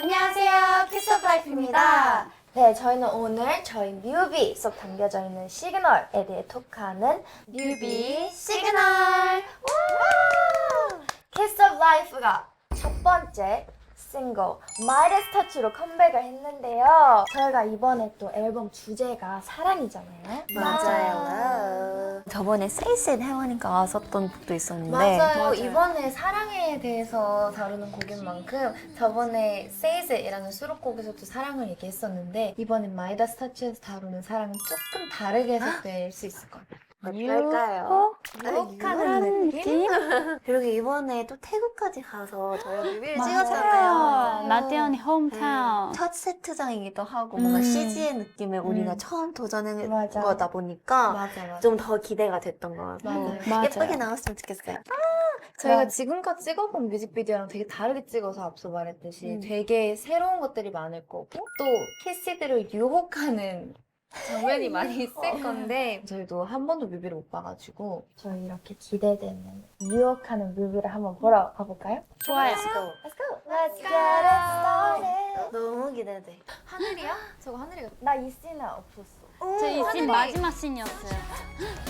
안녕하세요, 키스 오브 라이프입니다. 네, 저희는 오늘 저희 뮤비 속 담겨져 있는 시그널에 대해 토크하는 뮤비 시그널! 키스 오브 라이프가 첫 번째 싱글 마이다스 터치로 컴백을 했는데요. 저희가 이번에 또 앨범 주제가 사랑이잖아요. 맞아요. 저번에 세이스 혜원이가 왔었던 곡도 있었는데 맞아요. 이번에 사랑에 대해서 다루는 곡인 만큼 저번에 Says이라는 수록곡에서도 사랑을 얘기했었는데 이번엔 마이다스 터치에서 다루는 사랑은 조금 다르게 해석될 수 있을 것 같아요. 어떨까요? 유혹하는 느낌? 그리고 이번에 또 태국까지 가서 저희 뮤비를 맞아요. 찍었잖아요. 나태현이 홈타운. 첫 세트장이기도 하고 뭔가 CG의 느낌에 우리가 처음 도전한 맞아. 거다 보니까 맞아. 좀 더 기대가 됐던 것 같고 맞아요. 예쁘게 나왔으면 좋겠어요. 저희가 지금껏 찍어본 뮤직비디오랑 되게 다르게 찍어서 앞서 말했듯이 되게 새로운 것들이 많을 거고 또 키시들을 유혹하는 장면이 많이 있을 건데 저희도 한 번도 뮤비를 못 봐가지고 저희 이렇게 기대되는 유혹하는 뮤비를 한번 보러 가볼까요? 좋아요. Let's go. Let's go! Let's get it started! 너무 기대돼. 하늘이야? 저거 하늘이가 나 이 씬은 없었어. 저 이 씬 마지막 씬이었어요.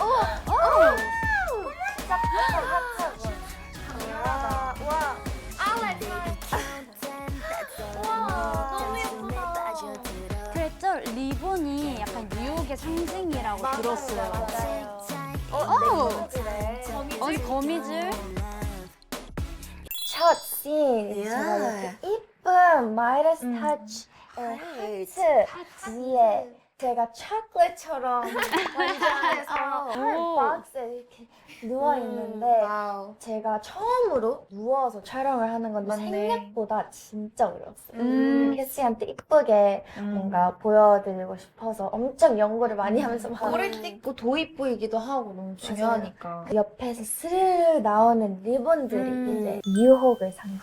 와. 너무 예쁘다. 그랬죠? 리본이 약간 유혹의 상징이라고 들었어요. 어디 거미줄? 첫 씬. 제가 이렇게 이쁜 마이다스 터치 하트 위에 제가 초콜릿처럼 완전해서 오. 박스에 이렇게 누워 있는데 제가 처음으로 누워서 촬영을 하는 건데 생각보다 진짜 어려웠어요. 캐시한테 이쁘게 뭔가 보여드리고 싶어서 엄청 연구를 많이 하면서 볼을 찍고 도입부이기도 하고 너무 중요하니까 옆에서 스르르 나오는 리본들이 이제 유혹을 상징.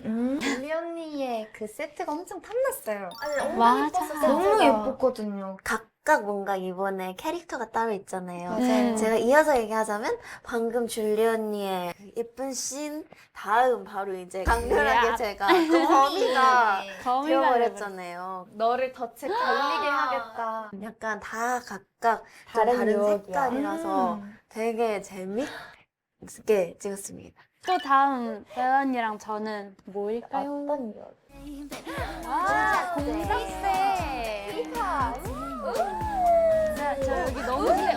우리 언니의 그 세트가 엄청 탐났어요. 맞아. 너무 예뻤거든요. 각각 뭔가 이번에 캐릭터가 따로 있잖아요. 맞아요. 제가 이어서 얘기하자면 방금 줄리 언니의 그 예쁜 씬 다음 바로 이제 강렬하게 야. 제가 그 거미가 거미가 되어버렸잖아요. 너를 덫에 걸리게 하겠다. 약간 다 각각 다른 다른 유혹이야. 색깔이라서 되게 재밌게 찍었습니다. 또 다음 혜원이랑 저는 뭐일까요? 어떤 유혹? 공작새. 저 여기 너무 세.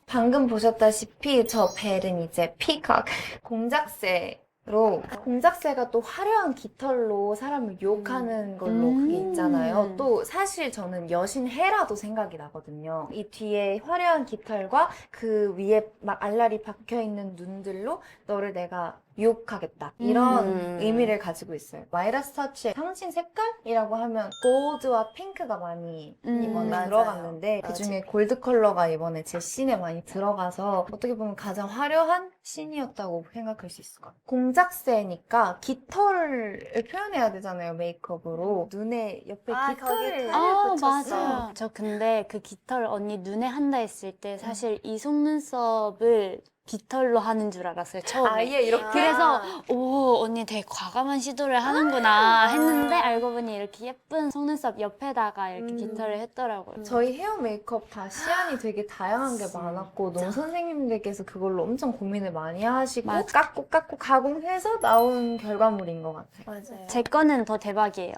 방금 보셨다시피 저 벨은 이제 피콕 공작새로 공작새가 또 화려한 깃털로 사람을 유혹하는 걸로 그게 있잖아요. 또 사실 저는 여신 헤라도 생각이 나거든요. 이 뒤에 화려한 깃털과 그 위에 막 알알이 박혀 있는 눈들로 너를 내가 유혹하겠다 이런 의미를 가지고 있어요. 마이다스 터치의 상징 색깔이라고 하면 골드와 핑크가 많이 이번에 맞아요. 들어갔는데 맞아요. 그중에 골드 컬러가 이번에 제 씬에 많이 들어가서 어떻게 보면 가장 화려한 씬이었다고 생각할 수 있을 것 같아요. 공작새니까 깃털을 표현해야 되잖아요, 메이크업으로. 눈에 옆에 깃털을 아, 붙였어. 맞아요. 저 근데 그 깃털 언니 눈에 한다 했을 때 사실 이 속눈썹을 깃털로 하는 줄 알았어요, 처음에. 아예 이렇게? 그래서 오 언니 되게 과감한 시도를 하는구나 했는데 알고 보니 이렇게 예쁜 속눈썹 옆에다가 이렇게 깃털을 했더라고요. 저희 헤어 메이크업 다 시안이 되게 다양한 게 많았고 너무 선생님들께서 그걸로 엄청 고민을 많이 하시고 맞아. 깎고 가공해서 나온 결과물인 것 같아요. 맞아요. 제 거는 더 대박이에요.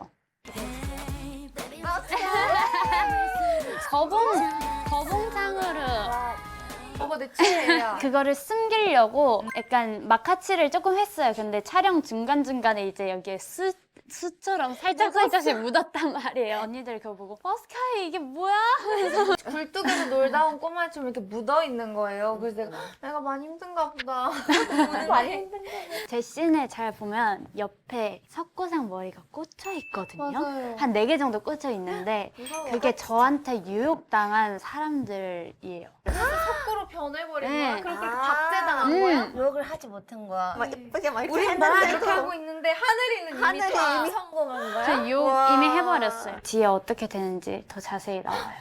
거봉장으로 내 취해야. 그거를 숨기려고 약간 마카치를 조금 했어요. 근데 촬영 중간중간에 이제 여기에 수처럼 살짝씩 묻었단 말이에요. 언니들 그거 보고 스카이 이게 뭐야? 굴뚝에서 놀다 온 꼬마처럼 이렇게 묻어 있는 거예요. 그래서 내가 많이 힘든가 보다. 많이 힘든가 제 씬을 잘 보면 옆에 석고상 머리가 꽂혀 있거든요. 맞아요. 한 4개 정도 꽂혀 있는데 그게 저한테 유혹당한 사람들이에요. 거꾸로 변해버린 네. 거야. 그렇게 박제당한 거야. 욕을 하지 못한 거야. 막 예쁘게 막 이렇게 우린 막 이렇게 했는데도 하고 있는데 하늘이는 이미 다 이미 성공한 거야. 저 유혹 와. 이미 해버렸어요. 뒤에 어떻게 되는지 더 자세히 나와요.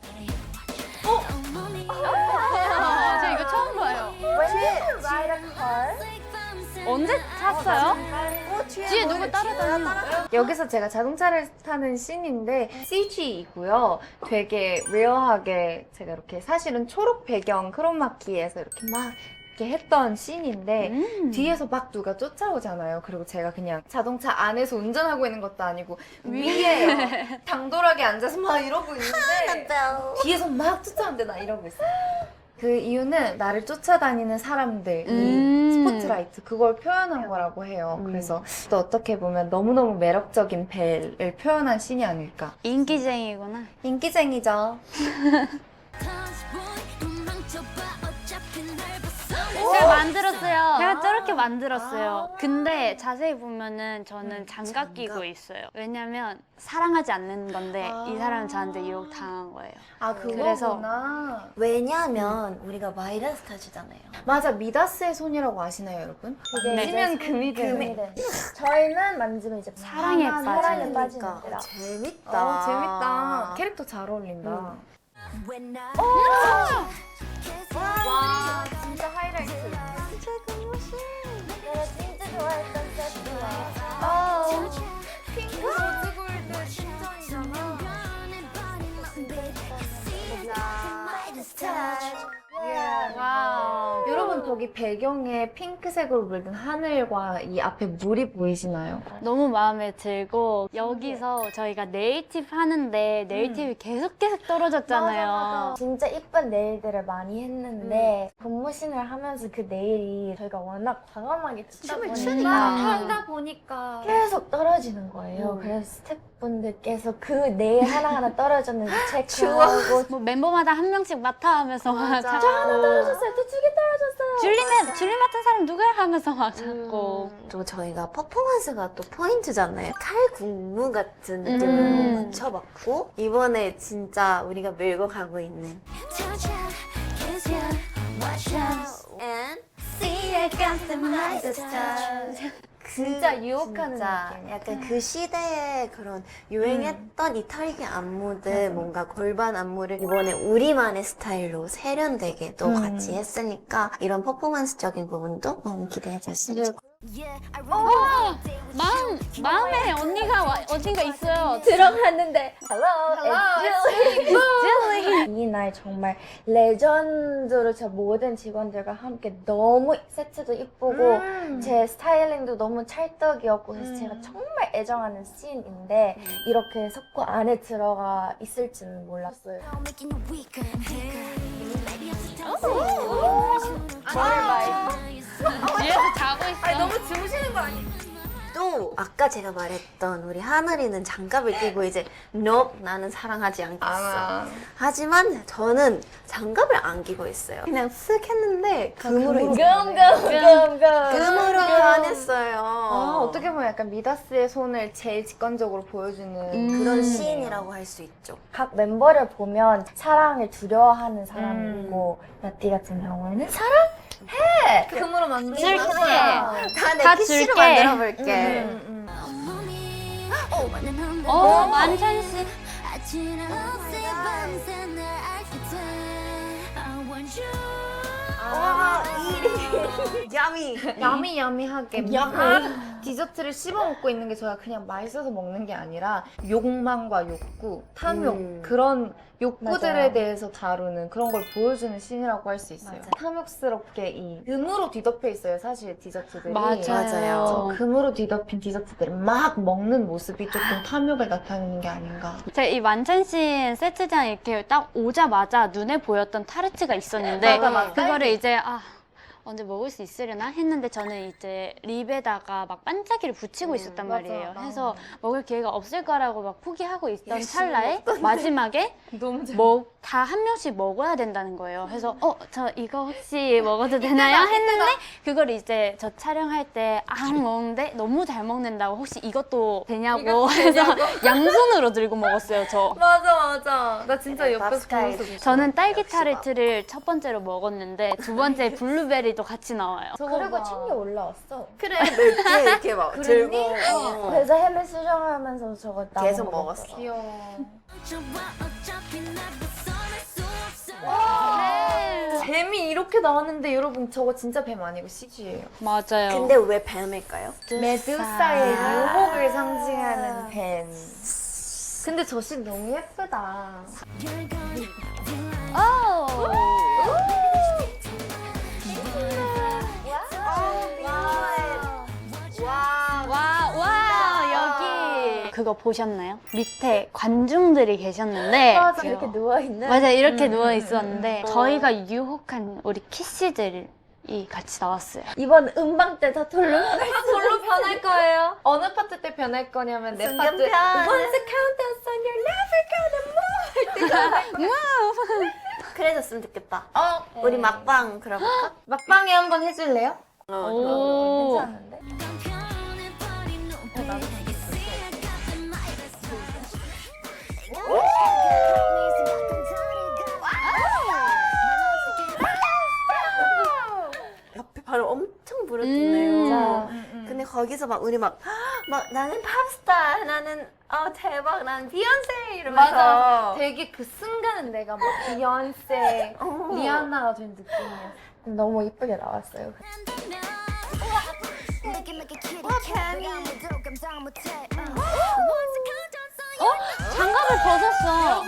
저 이거 처음 봐요. When you ride a car, 언제 탔어요? 뒤에 누구 따라다녀? 여기서 제가 자동차를 타는 씬인데 CG이고요. 되게 리얼하게 제가 이렇게 사실은 초록 배경 크로마키에서 이렇게 막 이렇게 했던 씬인데 뒤에서 막 누가 쫓아오잖아요. 그리고 제가 그냥 자동차 안에서 운전하고 있는 것도 아니고 위에 당돌하게 앉아서 막 이러고 있는데 뒤에서 막 쫓아오는데 나 이러고 있어요. 그 이유는 나를 쫓아다니는 사람들, 이 스포트라이트 그걸 표현한 거라고 해요. 그래서 또 어떻게 보면 너무너무 매력적인 벨을 표현한 씬이 아닐까. 인기쟁이구나. 인기쟁이죠. 제가 만들었어요. 제가 저렇게 만들었어요. 근데 자세히 보면은 저는 장갑 끼고 있어요. 왜냐면 사랑하지 않는 건데 이 사람은 저한테 유혹 당한 거예요. 아, 그래서- 그거구나. 왜냐면 우리가 마이다스 타주잖아요. 맞아, 미다스의 손이라고 아시나요, 여러분? 네. 만지면 금이 되는. 저희는 만지면 이제 사랑에 사랑에 빠지는 빠지는 그러니까 거라. 재밌다. 재밌다. 캐릭터 잘 어울린다. 와, 진짜 하이라이트. 내가 진짜 좋아했던 세트야. 핑크 로즈골드 신전이잖아. 와우. 여러분, 거기 배경에 핑크색으로 물든 하늘과 이 앞에 물이 보이시나요? 너무 마음에 들고 여기서 저희가 네일팁 하는데 네일팁이 계속 떨어졌잖아요. 진짜 이쁜 네일들을 많이 했는데 근무신을 하면서 그 네일이 저희가 워낙 과감하게 치다 춤을 보니까 추니까. 하다 보니까. 계속 떨어지는 거예요. 그래서 스태프분들께서 그 네일 하나하나 떨어졌는지 체크하고 뭐 멤버마다 한 명씩 맡아 하면서 막 맞아. 자꾸 떨어졌어요. 또 2개 떨어졌어요. 줄리 맡은 사람 누구야 하면서 막 자꾸 그리고 저희가 퍼포먼스가 또 포인트잖아요. 칼군무 같은 느낌으로 맞춰봤고 이번에 진짜 우리가 밀고 가고 있는 And see I got the Midas touch. 진짜 유혹하는 진짜 느낌. 약간 그 시대에 그런 유행했던 이탈리아 안무들 뭔가 골반 안무를 이번에 우리만의 스타일로 세련되게 또 같이 했으니까 이런 퍼포먼스적인 부분도 너무 기대해봤습니다. 마음에 언니가 어딘가 있어요. 들어갔는데 이 날 정말 레전드로 저 모든 직원들과 함께 너무 세트도 이쁘고 제 스타일링도 너무 찰떡이었고 그래서 제가 정말 애정하는 씬인데 이렇게 석고 안에 들어가 있을지는 몰랐어요. 뒤에서 자고 있어. 너무 주무시는 거 아니에요? 또 아까 제가 말했던 우리 하늘이는 장갑을 끼고 이제 Nope, 나는 사랑하지 않겠어. 하지만 저는 장갑을 안 끼고 있어요. 그냥 쓱 했는데 금으로 금으로 변했어요. 아, 어떻게 보면 약간 미다스의 손을 제일 직관적으로 보여주는 그런 시인이라고 할 수 있죠. 각 멤버를 보면 사랑을 두려워하는 사람이고 나띠 같은 경우에는 금으로 만든 줄게. 다내 다 PC로 줄게. 만들어 볼게. 만찬씨. 야미. 야미야미하게 막 디저트를 씹어 먹고 있는 게 저희가 그냥 맛있어서 먹는 게 아니라 욕망과 욕구, 탐욕 그런 욕구들에 맞아요. 대해서 다루는 그런 걸 보여주는 씬이라고 할 수 있어요. 맞아요. 탐욕스럽게 이 금으로 뒤덮여 있어요, 사실 디저트들이. 맞아요. 저 금으로 뒤덮인 디저트들을 막 먹는 모습이 조금 탐욕을 나타내는 게 아닌가. 제가 이 만찬씬 세트장 이렇게 딱 오자마자 눈에 보였던 타르트가 있었는데 맞아. 그거를 이제 언제 먹을 수 있으려나 했는데 저는 이제 립에다가 막 반짝이를 붙이고 있었단 맞아. 말이에요. 해서 먹을 기회가 없을 거라고 막 포기하고 있던 찰나에 마지막에 너무 잘 다 한 명씩 먹어야 된다는 거예요. 그래서 저 이거 혹시 먹어도 되나요? 했는데 그걸 이제 저 촬영할 때 안 먹는데 너무 잘 먹는다고 혹시 이것도 되냐고 해서 양손으로 들고 먹었어요. 저. 맞아. 나 진짜 옆에서 밥스타일. 보면서 저는 딸기 역시 타르트를 첫 번째로 먹었는데 두 번째 블루베리도 같이 나와요. 그리고 챙겨 올라왔어. 그래 몇 개 이렇게 막 들고 그래서 헬멧 수정하면서 저거 나무 계속 먹었어. 먹었어. 귀여워. 뱀이 이렇게 나왔는데 여러분 저거 진짜 뱀 아니고 CG예요. 맞아요. 근데 왜 뱀일까요? 메두사의 유혹을 상징하는 뱀. 근데 저 씬 너무 예쁘다. 와, 여기 그거 보셨나요? 밑에 관중들이 계셨는데 맞아, 이렇게 누워있는. 맞아 이렇게 누워 있었는데 저희가 유혹한 우리 키씨들이 같이 나왔어요. 이번 음방 때 다 돌로 뭘로 변할 거예요? 어느 파트 때 변할 거냐면 내 파트 순간편. Once countdown son you're never gonna move. 그래졌으면 좋겠다. 어, 우리 막방 그려볼까? 막방에 한번 해줄래요? 오. 괜찮은데? 옆에 바로 엄청 부르잖아요. 자, 근데 거기서 막 우리 막 나는 팝스타, 나는 대박, 나는 비욘세 이러면서 맞아. 되게 그 순간은 내가 막 비욘세, 리아나가 된 느낌이야. 너무 이쁘게 나왔어요. 장갑을 벗었어.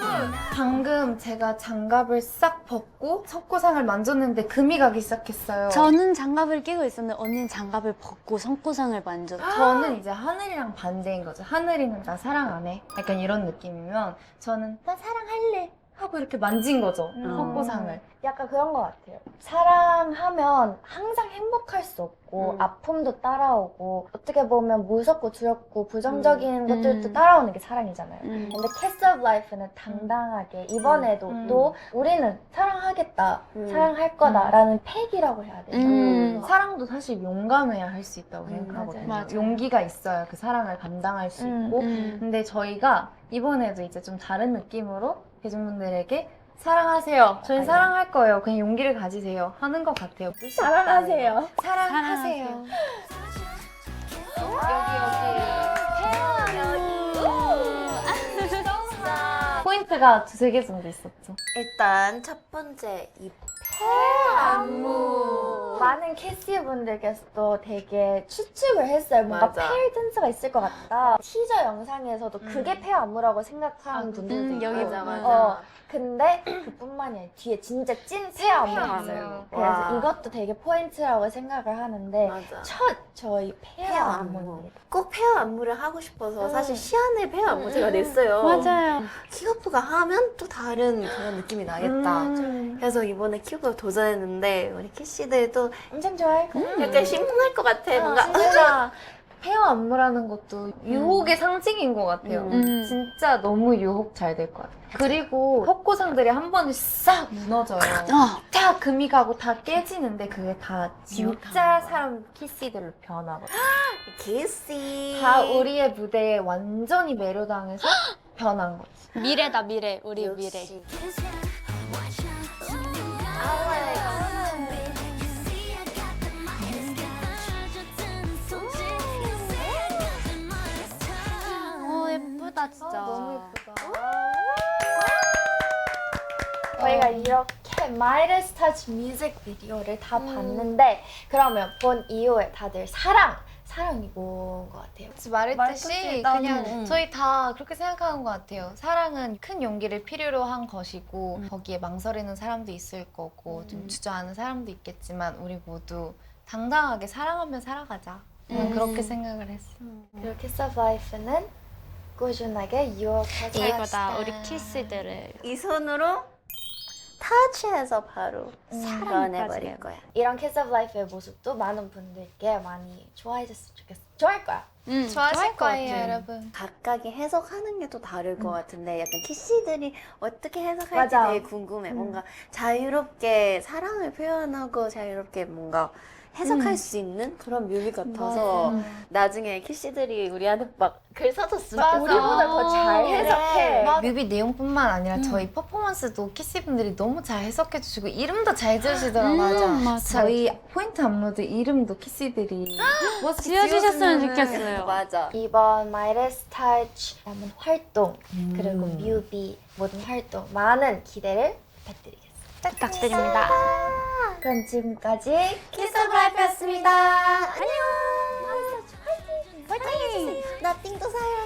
방금 제가 장갑을 싹 벗고 석고상을 만졌는데 금이 가기 시작했어요. 저는 장갑을 끼고 있었는데 언니는 장갑을 벗고 손구상을 만졌죠. 저는 이제 하늘이랑 반대인 거죠. 하늘이는 나 사랑 안 해. 약간 이런 느낌이면 저는 나 사랑할래 하고 이렇게 만진 거죠. 석고상을. 약간 그런 것 같아요. 사랑하면 항상 행복할 수 없고 아픔도 따라오고 어떻게 보면 무섭고 두렵고 부정적인 것들도 따라오는 게 사랑이잖아요. 근데 Kiss of Life는 당당하게 이번에도 또 우리는 사랑하겠다, 사랑할 거다라는 팩이라고 해야 되나? 사랑도 사실 용감해야 할 수 있다고 생각하거든요. 맞아요. 용기가 있어야 그 사랑을 감당할 수 있고. 근데 저희가 이번에도 이제 좀 다른 느낌으로 대중분들에게 사랑하세요. 저희 사랑할 거예요. 그냥 용기를 가지세요. 하는 것 같아요. 사랑하세요. 사랑하세요. 포인트가 두세 개 정도 있었죠. 일단 첫 번째 이 안무. 많은 캐시 분들께서도 되게 추측을 했어요. 뭔가 맞아. 페어 댄스가 있을 것 같다. 티저 영상에서도 그게 페어 안무라고 생각하는 분들도 있고. 여기 맞아. 근데 그뿐만이 아니라 뒤에 진짜 찐 페어 안무가 있어요. 그래서 와. 이것도 되게 포인트라고 생각을 하는데 맞아. 첫 저희 페어 페어 안무입니다. 꼭 페어 안무를 하고 싶어서 사실 시안의 페어 안무 제가 냈어요. 맞아요. 킥오프가 하면 또 다른 그런 느낌이 나겠다. 그래서 이번에 킥오프 도전했는데 우리 키씨들도 엄청 좋아할 거예요. 약간 심쿵할 것 같아. 뭔가 진짜 페어 안무라는 것도 유혹의 상징인 것 같아요. 진짜 너무 유혹 잘 될 것 같아요. 그리고 석고상들이 한 번에 싹 무너져요. 다 금이 가고 다 깨지는데 그게 다 진짜 사람 키스들로 변하거든요. 키씨. 다 우리의 무대에 완전히 매료당해서 변한 거지. 미래다 미래 우리 미래. 역시. 예쁘다 진짜. 너무 예쁘다. 저희가 이렇게 Midas Touch 뮤직비디오를 다 봤는데 그러면 본 이후에 다들 사랑이 뭔 것 같아요? 말했듯이 그냥 저희 다 그렇게 생각하는 것 같아요. 사랑은 큰 용기를 필요로 한 것이고 거기에 망설이는 사람도 있을 거고 좀 주저하는 사람도 있겠지만 우리 모두 당당하게 사랑하며 살아가자. 그렇게 생각을 했어요. 그리고 Kiss of Life는 꾸준하게 유혹해서 이거다 우리 키스들을. 이 손으로 터치해서 바로 변해버릴 맞아요. 거야. 이런 Kiss of Life의 모습도 많은 분들께 많이 좋아해줬으면 좋겠어. 좋아할 거야. 좋아하실 거예요, 여러분. 각각이 해석하는 게 또 다를 것 같은데 약간 키씨들이 어떻게 해석할지 맞아. 되게 궁금해. 뭔가 자유롭게 사랑을 표현하고 자유롭게 뭔가 해석할 수 있는 그런 뮤비 같아서 나중에 키씨들이 우리한테 막 글 써줬으면 맞아. 우리보다 더 잘 해석해. 뮤비 내용뿐만 아니라 저희 퍼포먼스도 키스분들이 너무 잘 해석해 주시고 이름도 잘 지어주시더라고요. 맞아. 저희 포인트 안무도 이름도 키스들이 지어주셨으면 좋겠어요. 맞아. 이번 Midas Touch 라는 활동 그리고 뮤비 모든 활동 많은 기대를 부탁드리겠습니다. 부탁드립니다. 그럼 지금까지 키스 오브 라이프였습니다. 안녕. 화이팅! 나 띵도 사요.